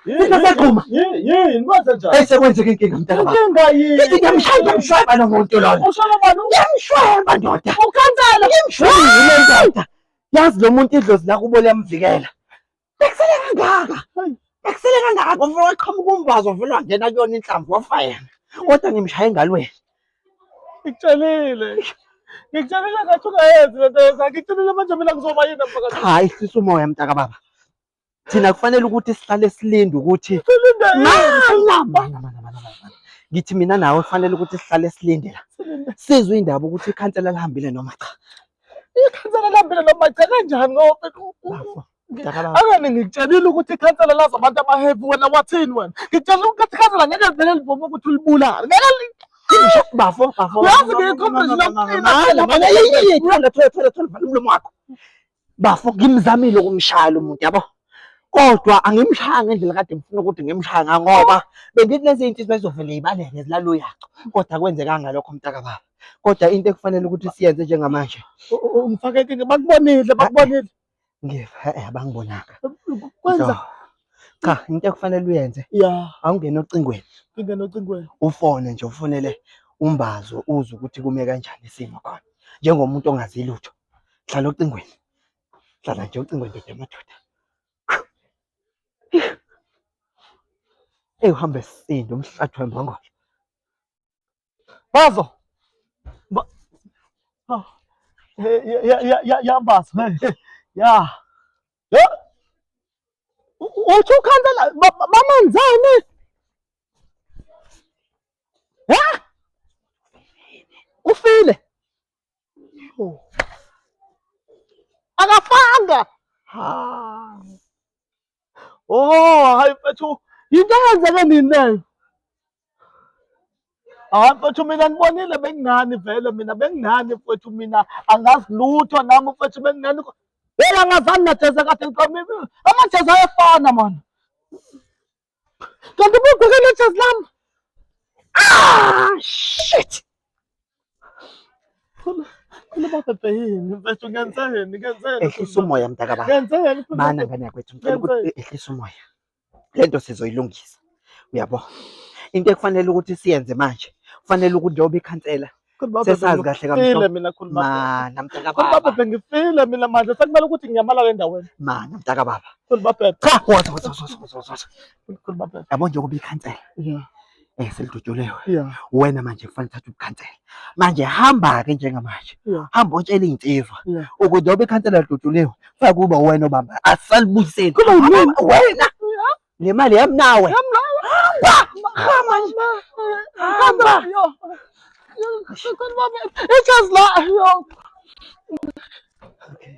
Sisaqhuma. Yini manje njani? Hey sekwenzeke inkinga mntaka baba. Inkinga yini? Ngithi ngiyamshweba lo muntu loyo. Ushona bani? Ngiyamshweba ndoda. Ukhansela. Ngimshwebile ndoda. Yazi lo muntu idlozi lakho ubole yamvikela. Bekusele kangaka. Bekusele kangaka ufuna uqhamuka umbazo vele wangena kuyona inhlamvu wafa yena. Kodwa ngimshaya engalweni. Ngikutshelile. Ngikutshelile ngathi ungayenzi lento yakho. Ngikutshelile manje mina ngizoba yini mphakathi? Cha, ihlisa umoya mntaka baba. Thina kufanele ukuthi sihlale silinde ukuthi ngithi mina nawe kufanele ukuthi sihlale silinde la. Sizwe indaba ukuthi ikhansela lihambile noma cha. Ikhansela lihambile noma cha kanjani ngoba angani ngikutshelile ukuthi ikhansela lazo abantu abaheavy wena wathini wena? Ngikutshelile ukuthi ikhansela ngeke livele livume ukuthi ulibulale. Ngeke bafo. yazi ngiyikhombisa Thola umlomo wakho. Bafo ngimzamile ukumshaya lo muntu yabo. Kodwa angimshaya ngendlela kade ngifuna ukuthi ngimshaya ngoba bengithi lezi zinto bezovele ibaleke zilalo yaco. Kodwa kwenzeka ngalokho mntaka baba. Kodwa into ekufanele ukuthi siyenze njengamanje. Ungifake inkinga bakubonile. Ngiva abangibonanga. Kwenza Cha, into ekufanele uyenze. Awungene ocingweni. Ingene ocingweni. Ufone nje ufonele umbazo uze ukuthi kume kanjani isimo khona. Njengomuntu ongazi lutho. Hlala ocingweni. Hlala nje ocingweni madoda. Uhambe sindo umhlathi wembongolo. Bazo. Bazo. Ya. Uthi ukhansela bamanzane. Ufile. Akafanga. Hayi mfethu. Yinto eyenzeke nini leyo? Mfethu mina ngibonile benginani vele mina benginani mfethu mina angazi lutho nami mfethu benginani. Yena angazani najeza kade ngiqhamile. Amajeza ayafana man. Kanti ubugqoke lejezi lami. Shit. Khona baba yini mfethu ngenzeni? Ehlisa umoya mntaka baba. Ngenzeni? Mana ngane yakwethu ngicela ukuthi ehlisa umoya. Lento sizoyilungisa. Uyabo? Into ekufanele ukuthi siyenze manje. Kufanele ukuthi njengoba ikhansela sesazi kahle kamhlophe. Mina khuluma. Mana mntaka baba. Baba bengifile mina manje sekumele ukuthi ngiyamala endaweni. Mana mntaka baba. Khuluma. Cha, wathi. Khuluma. Yabo njengoba ikhansela. Selidudulewe. Yeah. Wena manje kufanele uthathe ukhansela. Manje hamba ke njengamanje. Hamba utshela insizwa ukuthi njengoba ikhansela lidudulewe, faka kuba wena obamba. Asalibuyiseni. Wena. Le mali yami nawe. Hamba. Yo. Ijazi la. Yo.